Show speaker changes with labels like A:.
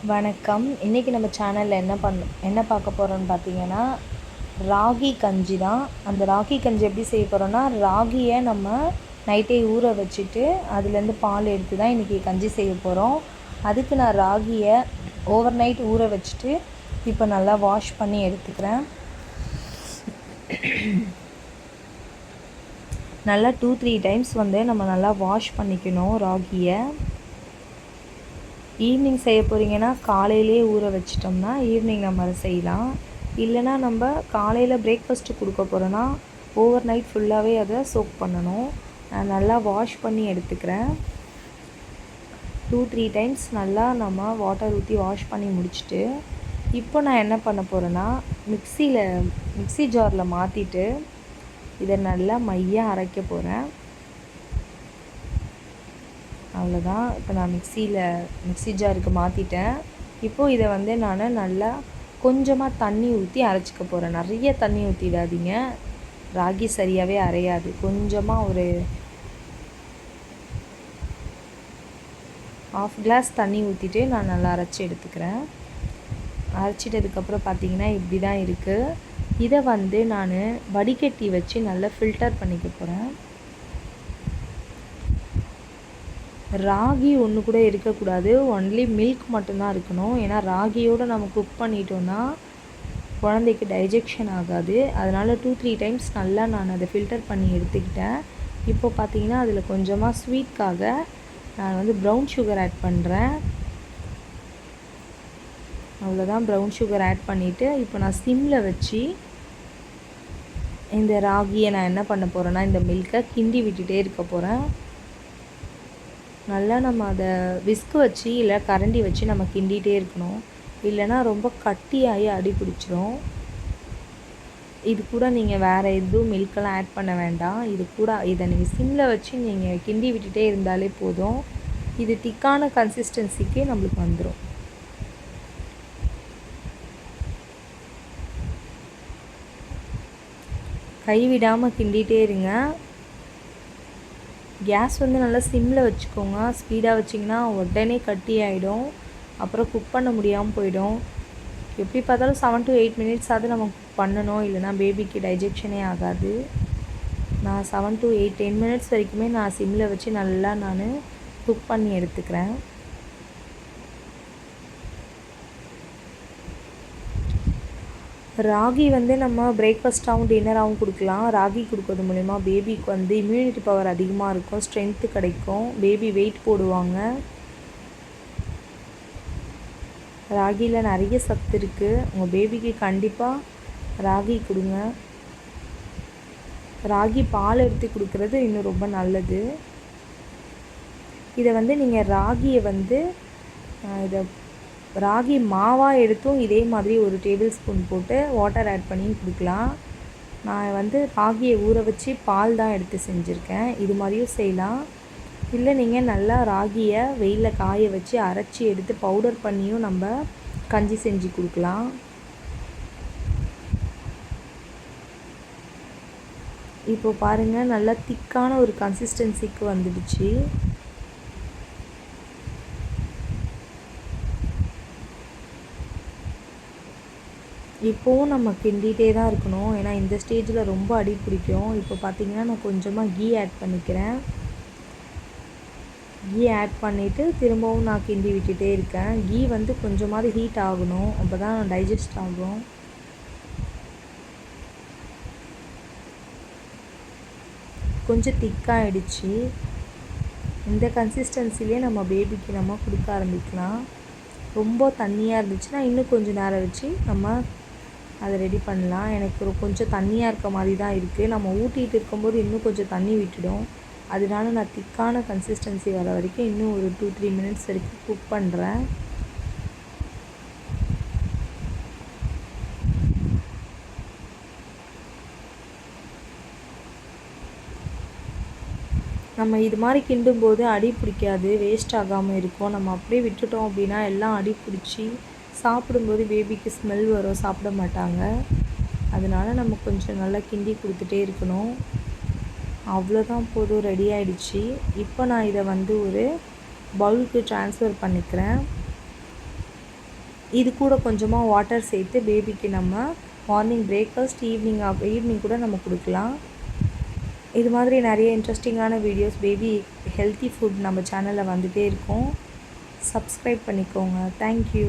A: வணக்கம். இன்றைக்கி நம்ம சேனலில் என்ன பார்க்க போகிறோன்னு பார்த்தீங்கன்னா, ராகி கஞ்சி தான். அந்த ராகி கஞ்சி எப்படி செய்ய போகிறோன்னா, ராகியை நம்ம நைட்டே ஊற வச்சுட்டு அதுலேருந்து பால் எடுத்து தான் இன்றைக்கி கஞ்சி செய்ய போகிறோம். அதுக்கு நான் ராகியை ஓவர் நைட் ஊற வச்சுட்டு இப்போ நல்லா வாஷ் பண்ணி எடுத்துக்கிறேன். நல்லா 2-3 டைம்ஸ் நம்ம நல்லா வாஷ் பண்ணிக்கணும் ராகியை. ஈவினிங் செய்ய போகிறீங்கன்னா காலையிலே ஊற வச்சிட்டோம்னா ஈவினிங் நம்ம அதை செய்யலாம். இல்லைனா நம்ம காலையில் பிரேக்ஃபாஸ்ட்டு கொடுக்க போகிறோன்னா ஓவர் நைட் ஃபுல்லாகவே அதை சோக் பண்ணணும். நான் நல்லா வாஷ் பண்ணி எடுத்துக்கிறேன். 2-3 டைம்ஸ் நல்லா நம்ம வாட்டர் ஊற்றி வாஷ் பண்ணி முடிச்சுட்டு இப்போ நான் என்ன பண்ண போகிறேன்னா மிக்ஸி ஜாரில் மாற்றிட்டு இதை நல்லா மையாக அரைக்க போகிறேன். அவ்வளோதான். இப்போ நான் மிக்ஸி ஜாருக்கு மாற்றிட்டேன். இப்போது இதை நான் நல்லா கொஞ்சமாக தண்ணி ஊற்றி அரைச்சிக்க போகிறேன். நிறைய தண்ணி ஊற்றிடாதீங்க, ராகி சரியாகவே அரையாது. கொஞ்சமாக ஒரு 1/2 கிளாஸ் தண்ணி ஊற்றிட்டு நான் நல்லா அரைச்சி எடுத்துக்கிறேன். அரைச்சிட்டதுக்கப்புறம் பார்த்திங்கன்னா இப்படி தான் இருக்குது. இதை நான் வடிகட்டி வச்சு நல்லா ஃபில்டர் பண்ணிக்க போகிறேன். ராகி ஒன்று கூட இருக்கக்கூடாது, ஒன்லி மில்க் மட்டும்தான் இருக்கணும். ஏன்னா ராகியோடு நம்ம குக் பண்ணிட்டோன்னா குழந்தைக்கு டைஜெக்ஷன் ஆகாது. அதனால் 2-3 டைம்ஸ் நல்லா நான் அதை ஃபில்டர் பண்ணி எடுத்துக்கிட்டேன். இப்போ பார்த்திங்கன்னா அதில் கொஞ்சமாக ஸ்வீட்காக நான் ப்ரௌன் சுகர் ஆட் பண்ணுறேன். அவ்வளோதான். ப்ரௌன் சுகர் ஆட் பண்ணிவிட்டு இப்போ நான் சிம்மில் வச்சு இந்த ராகியை நான் என்ன பண்ண போகிறேன்னா இந்த மில்கை கிண்டி விட்டுட்டே இருக்க போகிறேன். நல்லா நம்ம அதை விஸ்க் வச்சு இல்லை கரண்டி வச்சு நம்ம கிண்டிகிட்டே இருக்கணும். இல்லைனா ரொம்ப கட்டியாகி அடி பிடிச்சிரும். இது கூட நீங்கள் வேறு எதுவும் மில்கெல்லாம் ஆட் பண்ண வேண்டாம். இதை நீங்கள் சிம்மில் வச்சு நீங்கள் கிண்டி விட்டுட்டே இருந்தாலே போதும். இது திக்கான கன்சிஸ்டன்சிக்கு நம்மளுக்கு வந்துடும். கைவிடாமல் கிண்டிகிட்டே இருங்க. கேஸ் நல்லா சிம்மில் வச்சுக்கோங்க. ஸ்பீடாக வச்சிங்கன்னா உடனே கட்டி ஆகிடும், அப்புறம் குக் பண்ண முடியாமல் போயிடும். எப்படி பார்த்தாலும் 7 to 8 மினிட்ஸாவது நம்ம குக் பண்ணணும், இல்லைனா பேபிக்கு டைஜெக்ஷனே ஆகாது. நான் 7 to 10 மினிட்ஸ் வரைக்குமே நான் சிம்மில் வச்சு நல்லா நான் குக் பண்ணி எடுத்துக்கிறேன். ராகி நம்ம பிரேக்ஃபாஸ்ட்டாகவும் டின்னராகவும் கொடுக்கலாம். ராகி கொடுக்கறது மூலிமா பேபிக்கு இம்யூனிட்டி பவர் அதிகமாக இருக்கும், ஸ்ட்ரென்த்து கிடைக்கும், பேபி வெயிட் போடுவாங்க. ராகியில் நிறைய சத்து இருக்குது. உங்கள் பேபிக்கு கண்டிப்பாக ராகி கொடுங்க. ராகி பால் எடுத்து கொடுக்குறது இன்னும் ரொம்ப நல்லது. இதை நீங்கள் ராகியை இதை ராகி மாவாக எடுத்தும் இதே மாதிரி ஒரு டேபிள் ஸ்பூன் போட்டு வாட்டர் ஆட் பண்ணி கொடுக்கலாம். நான் ராகியை ஊற வச்சு பால் தான் எடுத்து செஞ்சுருக்கேன். இது மாதிரியும் செய்யலாம். இல்லை நீங்கள் நல்லா ராகியை வெயிலில் காய வச்சு அரைச்சி எடுத்து பவுடர் பண்ணியும் நம்ம கஞ்சி செஞ்சு கொடுக்கலாம். இப்போ பாருங்கள், நல்லா திக்கான ஒரு கன்சிஸ்டன்சிக்கு வந்துடுச்சு. இப்போவும் நம்ம கிண்டிகிட்டே தான் இருக்கணும், ஏன்னா இந்த ஸ்டேஜில் ரொம்ப அடி பிடிக்கும். இப்போ பார்த்திங்கன்னா நான் கொஞ்சமாக கீ ஆட் பண்ணிக்கிறேன். கீ ஆட் பண்ணிவிட்டு திரும்பவும் நான் கிண்டி விட்டுட்டே இருக்கேன். கீ கொஞ்சமாவது ஹீட் ஆகணும், அப்போ தான் டைஜஸ்ட் ஆகும். கொஞ்சம் திக்காகிடுச்சு. இந்த கன்சிஸ்டன்சிலே நம்ம பேபிக்கு நம்ம கொடுக்க ஆரம்பிக்கலாம். ரொம்ப தண்ணியாக இருந்துச்சுன்னா இன்னும் கொஞ்சம் நேரம் வச்சு நம்ம அதை ரெடி பண்ணலாம். எனக்கு கொஞ்சம் தண்ணியாக இருக்க மாதிரி தான் இருக்குது. நம்ம ஊட்டிகிட்டு இருக்கும்போது இன்னும் கொஞ்சம் தண்ணி விட்டுடும். அதனால நான் திக்கான கன்சிஸ்டன்சி வர வரைக்கும் இன்னும் ஒரு 2-3 மினிட்ஸ் வரைக்கும் குக் பண்ணுறேன். நம்ம இது மாதிரி கிண்டும்போது அடி பிடிக்காது, வேஸ்ட் ஆகாமல் இருக்கும். நம்ம அப்படியே விட்டுட்டோம் அப்படின்னா எல்லாம் அடி பிடிச்சி சாப்பிடும்போது பேபிக்கு ஸ்மெல் வரும், சாப்பிட மாட்டாங்க. அதனால் நம்ம கொஞ்சம் நல்லா கிண்டி கொடுத்துட்டே இருக்கணும். அவ்வளோதான், போதும், ரெடி ஆகிடுச்சு. இப்போ நான் இதை ஒரு பவுலுக்கு ட்ரான்ஸ்ஃபர் பண்ணிக்கிறேன். இது கூட கொஞ்சமாக வாட்டர் சேர்த்து பேபிக்கு நம்ம மார்னிங் பிரேக்ஃபாஸ்ட், ஈவினிங் கூட நம்ம கொடுக்கலாம். இது மாதிரி நிறைய இன்ட்ரெஸ்டிங்கான வீடியோஸ் பேபி ஹெல்த்தி ஃபுட் நம்ம சேனலில் வந்துகிட்டே இருக்கும். சப்ஸ்கிரைப் பண்ணிக்கோங்க. தேங்க்யூ.